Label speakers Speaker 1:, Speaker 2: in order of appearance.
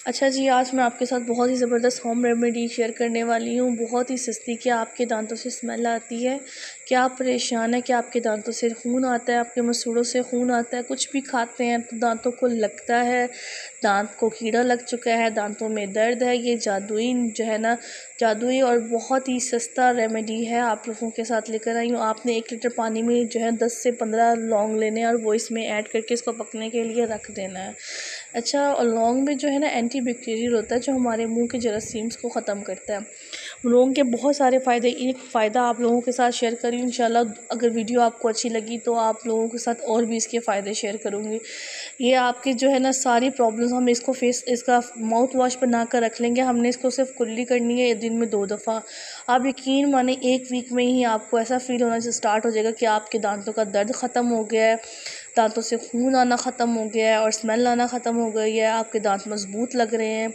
Speaker 1: अच्छा जी, आज मैं आपके साथ बहुत ही ज़बरदस्त होम रेमेडी शेयर करने वाली हूँ। बहुत ही सस्ती। क्या आपके दांतों से स्मेल आती है? क्या आप परेशान हैं? क्या आपके दांतों से खून आता है? आपके मसूड़ों से खून आता है? कुछ भी खाते हैं तो दांतों को लगता है, दांत को कीड़ा लग चुका है, दांतों में दर्द है। ये जादुई जो है ना, जादुई और बहुत ही सस्ता रेमेडी है, आप लोगों के साथ लेकर आई हूँ। आपने 1 लीटर पानी में जो है 10 से 15 लौंग लेने हैं और वो इसमें ऐड करके इसको पकने के लिए रख देना है। अच्छा, और लौंग में जो है ना एंटी बैक्टीरियल होता है, जो हमारे मुंह के जरासीम्स को ख़त्म करता है। लौंग के बहुत सारे फ़ायदे, एक फ़ायदा आप लोगों के साथ शेयर करी हूँ। इंशाल्लाह अगर वीडियो आपको अच्छी लगी तो आप लोगों के साथ और भी इसके फ़ायदे शेयर करूँगी। ये आपकी जो है ना सारी प्रॉब्लम्स, हम इसका माउथ वॉश बना कर रख लेंगे। हमने इसको सिर्फ कुल्ली करनी है दिन में 2 दफ़ा। आप यकीन माने 1 वीक में ही आपको ऐसा फ़ील होना स्टार्ट हो जाएगा कि आपके दांतों का दर्द ख़त्म हो गया है, दांतों से खून आना ख़त्म हो गया है और स्मेल आना ख़त्म हो गई है। आपके दांत मजबूत लग रहे हैं।